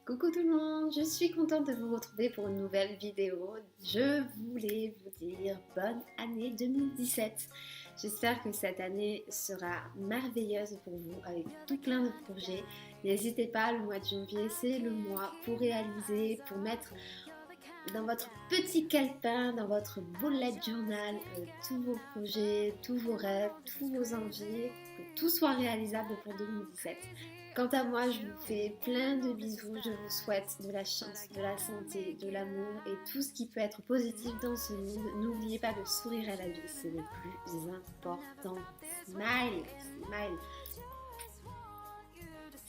Coucou tout le monde, je suis contente de vous retrouver pour une nouvelle vidéo. Je voulais vous dire bonne année 2017. J'espère que cette année sera merveilleuse pour vous avec tout plein de projets. N'hésitez pas, le mois de janvier c'est le mois pour réaliser, pour mettre dans votre petit calepin, dans votre bullet journal, tous vos projets, tous vos rêves, tous vos envies, que tout soit réalisable pour 2017. Quant à moi, je vous fais plein de bisous, je vous souhaite de la chance, de la santé, de l'amour et tout ce qui peut être positif dans ce monde. N'oubliez pas de sourire à la vie, c'est le plus important. Smile, smile.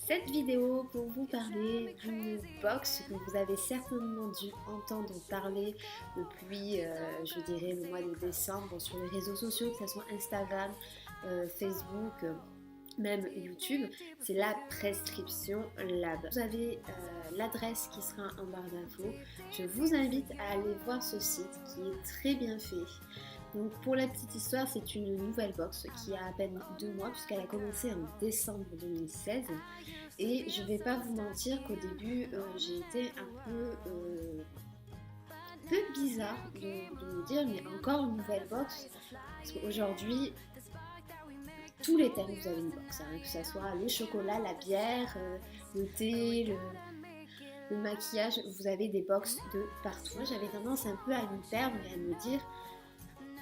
Cette vidéo pour vous parler d'une box que vous avez certainement dû entendre parler depuis, je dirais, le mois de décembre sur les réseaux sociaux, que ce soit Instagram, Facebook, même YouTube. C'est la Prescription Lab. Vous avez l'adresse qui sera en barre d'infos. Je vous invite à aller voir ce site qui est très bien fait. Donc pour la petite histoire, c'est une nouvelle box qui a à peine 2 mois puisqu'elle a commencé en décembre 2016 et je vais pas vous mentir qu'au début j'ai été un peu bizarre de me dire mais encore une nouvelle box parce qu'aujourd'hui tous les thèmes vous avez une box, hein, que ce soit le chocolat, la bière, le thé, le maquillage, vous avez des box de partout. Moi j'avais tendance un peu à me perdre et à me dire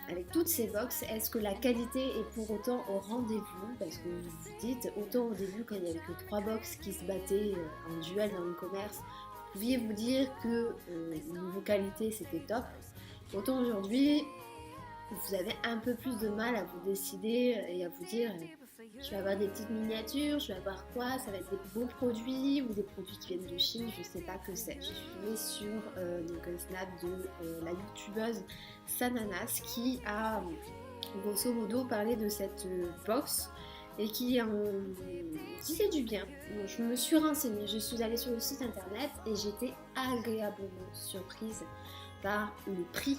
avec toutes ces box, est-ce que la qualité est pour autant au rendez-vous? Parce que vous vous dites, autant au début quand il n'y avait que 3 box qui se battaient en duel dans le commerce, vous pouviez vous dire que niveau qualité c'était top. Autant aujourd'hui, vous avez un peu plus de mal à vous décider et à vous dire je vais avoir des petites miniatures, je vais avoir quoi, ça va être des beaux produits ou des produits qui viennent de Chine, je sais pas que c'est. Je suis tombée sur donc un snap de la youtubeuse Sananas qui a grosso modo parlé de cette box et qui en disait du bien. Donc, je me suis renseignée, je suis allée sur le site internet et j'étais agréablement surprise par le prix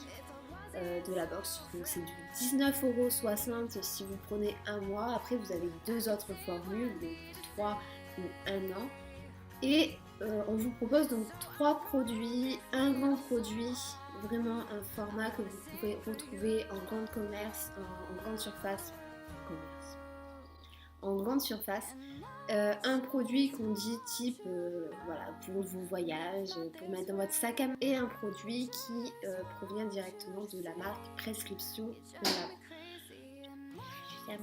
de la box. Donc c'est du 19,60€ si vous prenez un mois. Après vous avez 2 autres formules, donc 3 ou 1 an. Et on vous propose donc 3 produits, un grand produit, vraiment un format que vous pouvez retrouver en grande commerce, en grande surface. En grande surface. Un produit qu'on dit type voilà, pour vos voyages, pour mettre dans votre sac à main, et un produit qui provient directement de la marque Prescription Lab. Je vais faire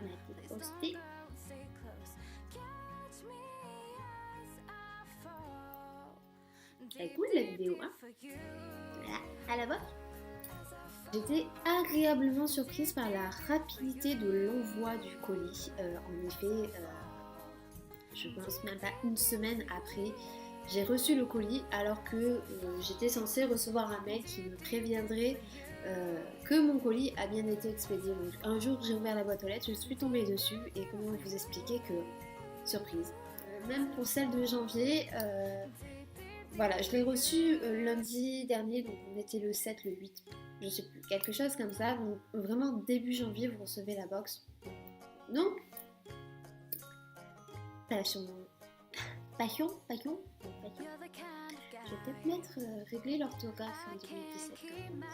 ma petite postée. C'est cool la vidéo, hein? Voilà, à la boîte. J'étais agréablement surprise par la rapidité de l'envoi du colis. En effet, je pense même pas une semaine après, j'ai reçu le colis alors que j'étais censée recevoir un mail qui me préviendrait que mon colis a bien été expédié. Donc un jour j'ai ouvert la boîte aux lettres, je suis tombée dessus et comment vous expliquer que surprise. Même pour celle de janvier, voilà, je l'ai reçue lundi dernier, donc on était le 7, le 8, je sais plus, quelque chose comme ça. Donc vraiment début janvier vous recevez la box. Donc passion. Je vais peut-être mettre régler l'orthographe en 2017 quand même.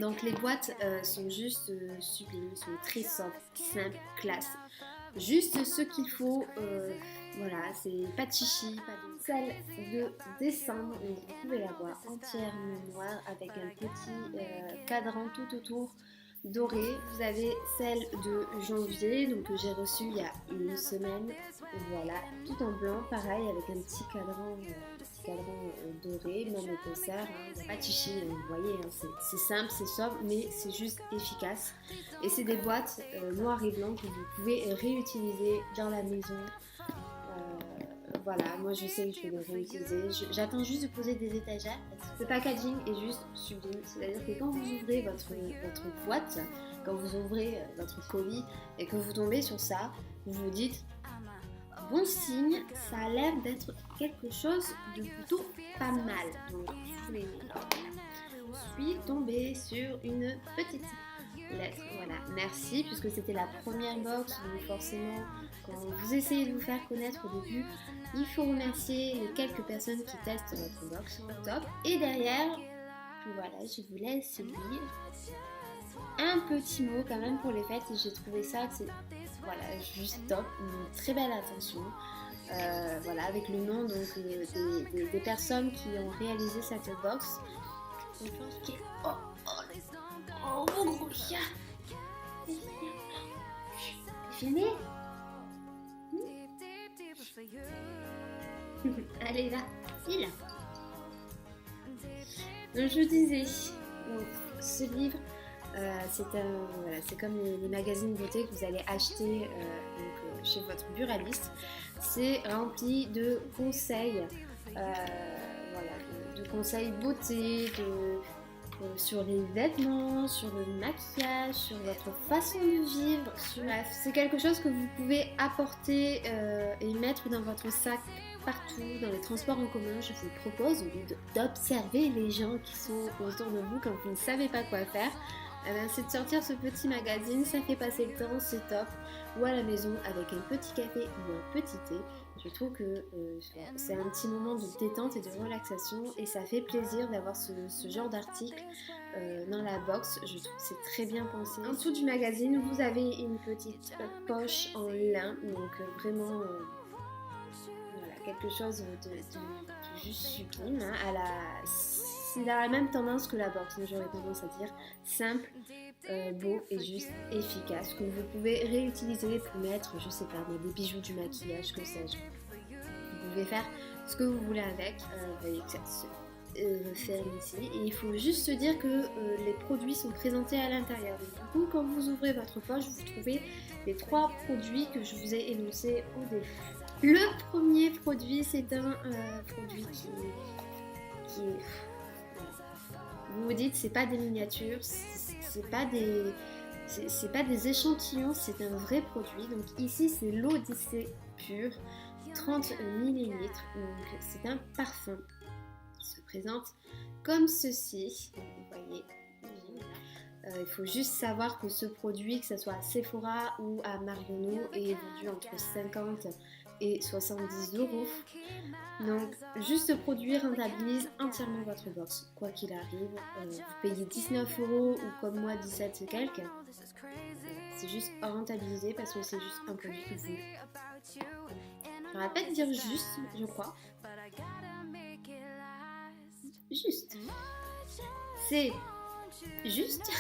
Donc les boîtes sont juste sublimes, sont très soft, simples, classe. Juste ce qu'il faut, voilà, c'est pas de chichi, pas de celle de décembre, vous pouvez la voir entièrement noire avec un petit cadran tout autour doré. Vous avez celle de janvier, donc que j'ai reçue il y a une semaine, voilà, tout en blanc, pareil avec un petit cadran doré, même épaisseur, hein, pas de chichi, vous voyez, hein, c'est simple, c'est sobre, mais c'est juste efficace. Et c'est des boîtes noires et blancs que vous pouvez réutiliser dans la maison. Voilà, moi je sais que je vais les réutiliser. J'attends juste de poser des étagères. Le packaging est juste sublime. C'est-à-dire que quand vous ouvrez votre boîte, quand vous ouvrez votre colis et que vous tombez sur ça, vous vous dites bon signe, ça a l'air d'être quelque chose de plutôt pas mal. Donc je suis tombée sur une petite lettre, voilà, merci, puisque c'était la première box, donc forcément quand vous essayez de vous faire connaître au début, il faut remercier les quelques personnes qui testent votre box au top. Et derrière, voilà, je vous laisse lire un petit mot quand même pour les fêtes. Et j'ai trouvé ça, c'est voilà, juste top, une très belle attention. Voilà, avec le nom donc, des personnes qui ont réalisé cette box. Oh, mon gros chat! C'est fini? Allez là, il. Donc je disais, donc, ce livre, c'est comme les magazines beauté que vous allez acheter chez votre buraliste. C'est rempli de conseils, de conseils beauté, sur les vêtements, sur le maquillage, sur votre façon de vivre. Bref, c'est quelque chose que vous pouvez apporter et mettre dans votre sac partout, dans les transports en commun. Je vous propose, au lieu d'observer les gens qui sont autour de vous quand vous ne savez pas quoi faire, c'est de sortir ce petit magazine, ça fait passer le temps, c'est top. Ou à la maison avec un petit café ou un petit thé. Je trouve que c'est un petit moment de détente et de relaxation et ça fait plaisir d'avoir ce genre d'article dans la box. Je trouve que c'est très bien pensé. En dessous du magazine, vous avez une petite poche en lin, donc vraiment voilà, quelque chose de juste sublime. Hein, c'est dans la même tendance que la box, j'aurais tendance à dire simple, beau et juste efficace, que vous pouvez réutiliser pour mettre, je sais pas, des bijoux, du maquillage, que sais-je. Vous pouvez faire ce que vous voulez avec, vous voyez que ça se fait ici. Et il faut juste se dire que les produits sont présentés à l'intérieur. Donc, du coup, quand vous ouvrez votre poche, vous trouvez les 3 produits que je vous ai énoncés au début. Le premier produit, c'est un produit qui est... Vous vous dites, c'est pas des miniatures, c'est pas des échantillons, c'est un vrai produit. Donc ici, c'est l'Odyssée pure, 30 ml. Donc c'est un parfum qui se présente comme ceci. Vous voyez, il faut juste savoir que ce produit, que ce soit à Sephora ou à Marionneau, est vendu entre 50 et 70 €. Donc, juste ce produit rentabilise entièrement votre box. Quoi qu'il arrive, vous payez 19 € ou comme moi 17 et quelques. C'est juste rentabilisé parce que c'est juste un produit que vous... J'aurais pas de dire juste, je crois. Juste. C'est juste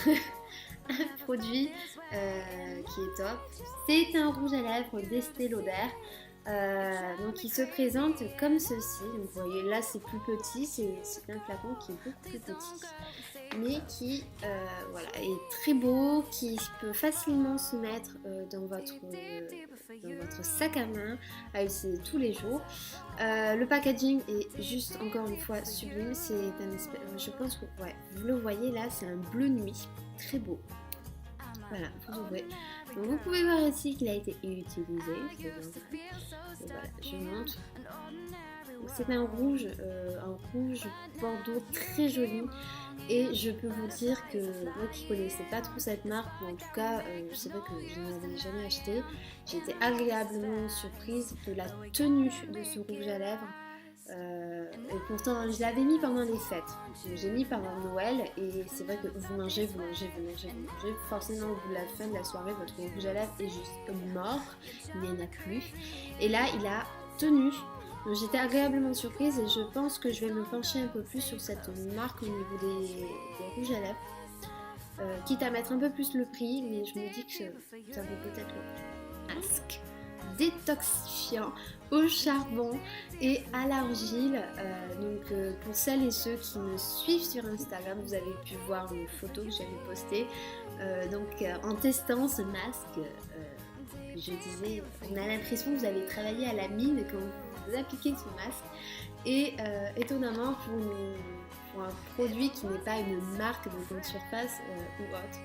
un produit qui est top. C'est un rouge à lèvres d'Estée Lauder. Donc il se présente comme ceci. Donc vous voyez là c'est plus petit, c'est un flacon qui est beaucoup plus petit, mais qui voilà, est très beau, qui peut facilement se mettre dans votre sac à main à utiliser tous les jours. Le packaging est juste encore une fois sublime. C'est un espèce, je pense que ouais, vous le voyez là, c'est un bleu nuit, très beau. Voilà, vous ouvrez. Donc vous pouvez voir ici qu'il a été utilisé. Et voilà, je montre. C'est un rouge bordeaux très joli. Et je peux vous dire que moi qui connaissais pas trop cette marque, ou en tout cas, c'est vrai que je n'en avais jamais acheté, j'ai été agréablement surprise de la tenue de ce rouge à lèvres. Et pourtant je l'avais mis pendant les fêtes, j'ai mis pendant Noël et c'est vrai que vous mangez, forcément au bout de la fin de la soirée votre rouge à lèvres est juste mort, il n'y en a plus et là il a tenu. Donc j'étais agréablement surprise et je pense que je vais me pencher un peu plus sur cette marque au niveau des rouges à lèvres, quitte à mettre un peu plus le prix, mais je me dis que ça vaut peut-être le masque détoxifiant au charbon et à l'argile. Donc pour celles et ceux qui me suivent sur Instagram, vous avez pu voir une photo que j'avais postée. En testant ce masque, je disais, on a l'impression que vous avez travaillé à la mine quand vous appliquez ce masque. Et étonnamment, pour un produit qui n'est pas une marque de grande surface ou autre,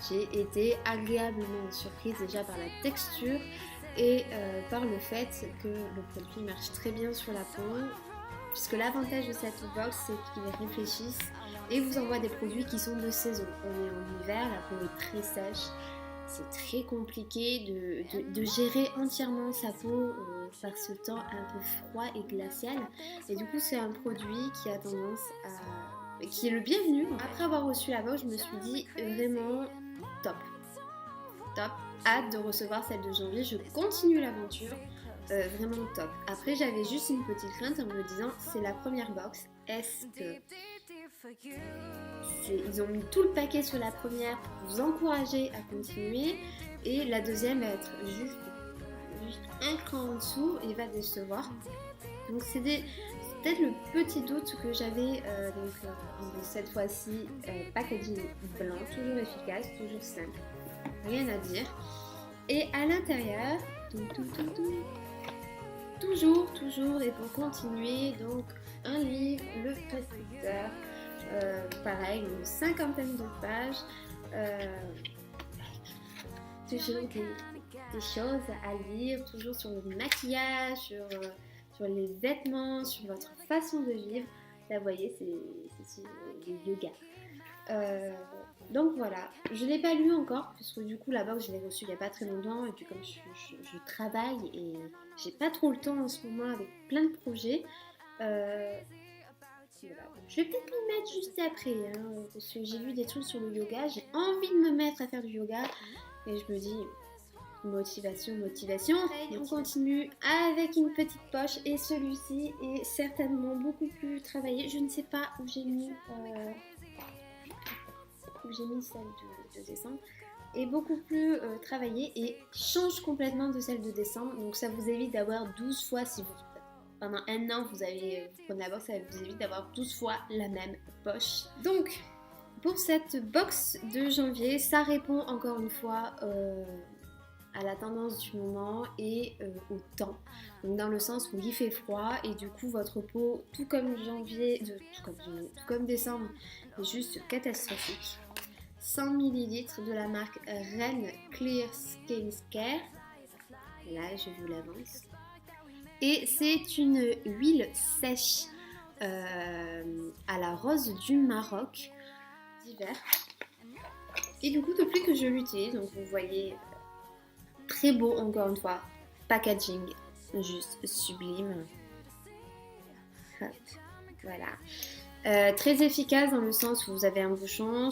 j'ai été agréablement surprise déjà par la texture et par le fait que le produit marche très bien sur la peau, puisque l'avantage de cette box c'est qu'ils réfléchissent et vous envoient des produits qui sont de saison. On est en hiver, la peau est très sèche c'est très compliqué de gérer entièrement sa peau par ce temps un peu froid et glacial. Et du coup, c'est un produit qui a tendance qui est le bienvenu. Après avoir reçu la box, je me suis dit vraiment top. Hâte de recevoir celle de janvier. Je continue l'aventure. Vraiment top. Après, j'avais juste une petite crainte en me disant c'est la première box. Est-ce que ils ont mis tout le paquet sur la première pour vous encourager à continuer et la deuxième va être juste un cran en dessous et va décevoir. Donc c'est peut-être le petit doute que j'avais cette fois-ci, packaging blanc, toujours efficace, toujours simple, rien à dire. Et à l'intérieur, toujours, et pour continuer, donc un livre, le prescripteur, pareil, une cinquantaine de pages, toujours des choses à lire, toujours sur le maquillage, sur les vêtements, sur votre façon de vivre. Là, vous voyez, c'est le yoga. Donc voilà, je ne l'ai pas lu encore, parce que du coup la box je l'ai reçue il n'y a pas très longtemps, et puis comme je travaille et j'ai pas trop le temps en ce moment avec plein de projets, voilà. Je vais peut-être le mettre juste après, parce que j'ai lu des trucs sur le yoga, j'ai envie de me mettre à faire du yoga, et je me dis motivation. Et on continue avec une petite poche, et celui-ci est certainement beaucoup plus travaillé, je ne sais pas où j'ai mis celle de décembre, est beaucoup plus travaillée et change complètement de celle de décembre, donc ça vous évite d'avoir 12 fois, si vous pendant un an vous prenez la box, ça vous évite d'avoir 12 fois la même poche. Donc pour cette box de janvier, ça répond encore une fois à la tendance du moment et au temps, donc dans le sens où il fait froid et du coup votre peau, tout comme décembre, est juste catastrophique. 100 ml de la marque Ren Clear Skin Care. Là, je vous l'avance. Et c'est une huile sèche à la rose du Maroc d'hiver. Et du coup, depuis que je l'utilise, donc vous voyez, très beau encore une fois, packaging juste sublime. Hop, voilà. Très efficace dans le sens où vous avez un bouchon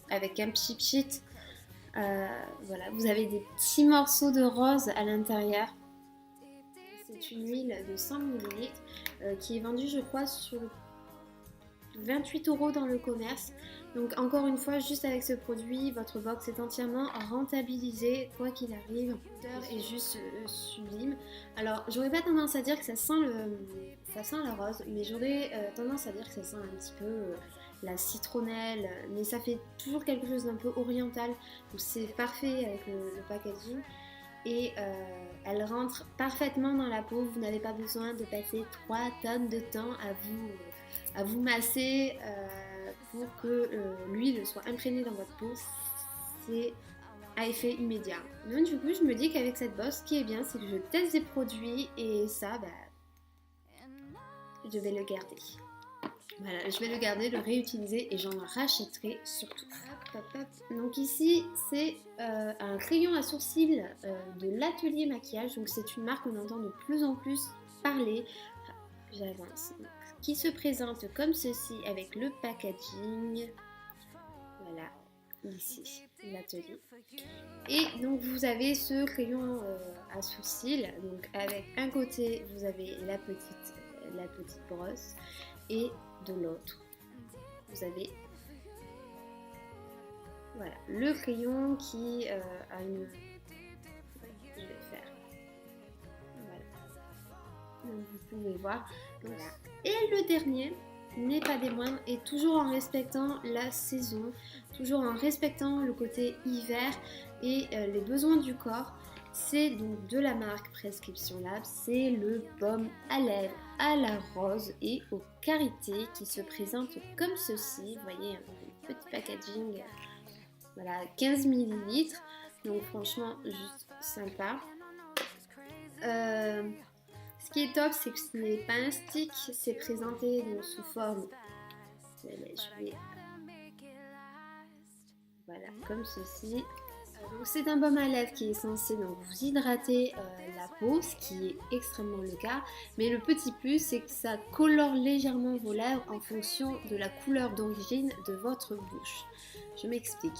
avec un pchit. Voilà, vous avez des petits morceaux de rose à l'intérieur. C'est une huile de 100 ml qui est vendue, je crois, sur 28 € dans le commerce. Donc encore une fois, juste avec ce produit, votre box est entièrement rentabilisée, quoi qu'il arrive. L'odeur est juste sublime. Alors, j'aurais pas tendance à dire que ça sent la rose, mais j'aurais tendance à dire que ça sent un petit peu la citronnelle, mais ça fait toujours quelque chose d'un peu oriental. Donc c'est parfait avec le packaging. Et elle rentre parfaitement dans la peau. Vous n'avez pas besoin de passer 3 tonnes de temps à vous masser pour que l'huile soit imprégnée dans votre peau. C'est à effet immédiat. Donc du coup, je me dis qu'avec cette box, ce qui est bien, c'est que je teste des produits et ça, je vais le garder. Voilà, je vais le garder, le réutiliser et j'en rachèterai surtout. Donc ici, c'est un crayon à sourcils de l'Atelier Maquillage. Donc c'est une marque qu'on entend de plus en plus parler. J'avance. Qui se présente comme ceci avec le packaging. Voilà, ici, l'Atelier. Et donc vous avez ce crayon à sourcils. Donc avec un côté, vous avez la petite brosse. Et de l'autre, vous avez voilà, le crayon qui a une... Je vais le faire. Voilà. Donc, vous pouvez voir. Voilà. Et le dernier, n'est pas des moindres, et toujours en respectant la saison, toujours en respectant le côté hiver et les besoins du corps. C'est donc de la marque Prescription Lab, c'est le baume à lèvres à la rose et au karité qui se présente comme ceci. Vous voyez, un petit packaging, voilà, 15 ml, donc franchement juste sympa. Ce qui est top, c'est que ce n'est pas un stick, c'est présenté donc sous forme, voilà, comme ceci. Donc c'est un baume à lèvres qui est censé donc vous hydrater la peau, ce qui est extrêmement le cas. Mais le petit plus, c'est que ça colore légèrement vos lèvres en fonction de la couleur d'origine de votre bouche. Je m'explique.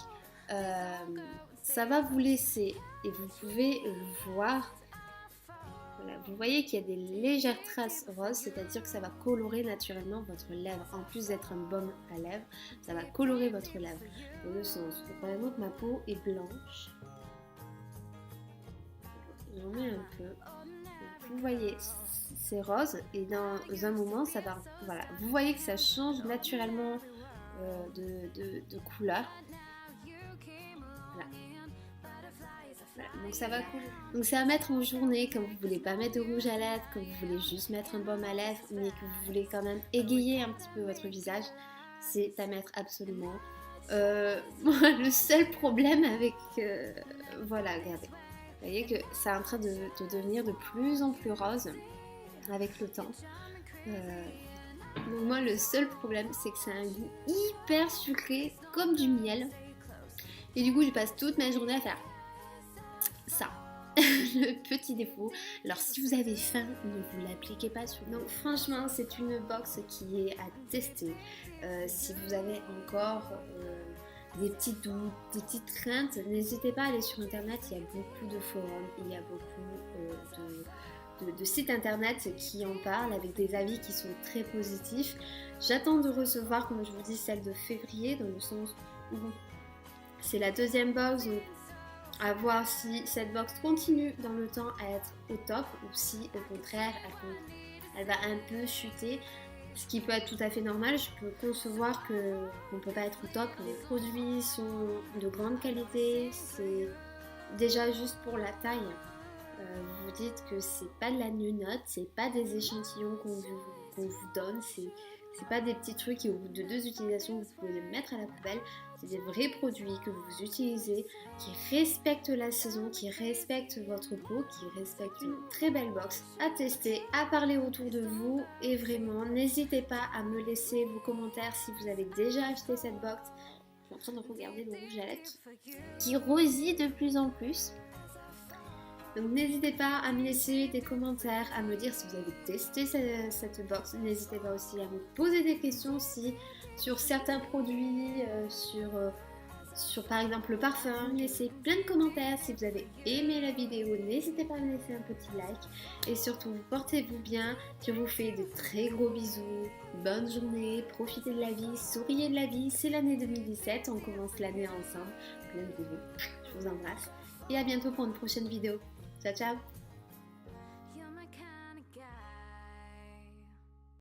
Ça va vous laisser, et vous pouvez le voir, voilà, vous voyez qu'il y a des légères traces roses, c'est-à-dire que ça va colorer naturellement votre lèvre. En plus d'être un baume à lèvres, ça va colorer votre lèvre. Dans le sens où, par exemple, ma peau est blanche. J'en mets un peu. Vous voyez, c'est rose et dans un moment, ça va. Voilà, vous voyez que ça change naturellement de couleur. Voilà. Voilà, donc ça va couler. Donc c'est à mettre en journée quand vous voulez pas mettre de rouge à lèvres, quand vous voulez juste mettre un baume à lèvres, mais que vous voulez quand même égayer un petit peu votre visage, c'est à mettre absolument. Moi, le seul problème avec, voilà, regardez, vous voyez que c'est en train de devenir de plus en plus rose avec le temps. Donc moi, le seul problème, c'est que c'est un goût hyper sucré, comme du miel. Et du coup, je passe toute ma journée à faire ça. Le petit défaut. Alors si vous avez faim, ne vous l'appliquez pas sur. Donc franchement, c'est une box qui est à tester. Si vous avez encore des petits doutes, des petites craintes, n'hésitez pas à aller sur internet. Il y a beaucoup de forums, il y a beaucoup de sites internet qui en parlent avec des avis qui sont très positifs. J'attends de recevoir, comme je vous dis, celle de février, dans le sens où c'est la deuxième box. Donc à voir si cette box continue dans le temps à être au top ou si au contraire elle va un peu chuter, ce qui peut être tout à fait normal. Je peux concevoir qu'on ne peut pas être au top. Les produits sont de grande qualité, c'est déjà juste pour la taille. Vous dites que c'est pas de la nunote, c'est pas des échantillons qu'on vous donne, c'est pas des petits trucs qui au bout de 2 utilisations vous pouvez les mettre à la poubelle. C'est des vrais produits que vous utilisez, qui respectent la saison, qui respectent votre peau, qui respectent une très belle box à tester, à parler autour de vous. Et vraiment, n'hésitez pas à me laisser vos commentaires si vous avez déjà acheté cette box. Je suis en train de regarder le rouge à lèvres qui rosit de plus en plus. Donc n'hésitez pas à me laisser des commentaires, à me dire si vous avez testé cette box. N'hésitez pas aussi à me poser des questions sur certains produits, sur par exemple le parfum. Laissez plein de commentaires. Si vous avez aimé la vidéo, n'hésitez pas à me laisser un petit like. Et surtout, portez-vous bien. Je vous fais de très gros bisous. Bonne journée, profitez de la vie, souriez de la vie. C'est l'année 2017, on commence l'année ensemble. Plein de bisous. Je vous embrasse. Et à bientôt pour une prochaine vidéo. Ciao, ciao!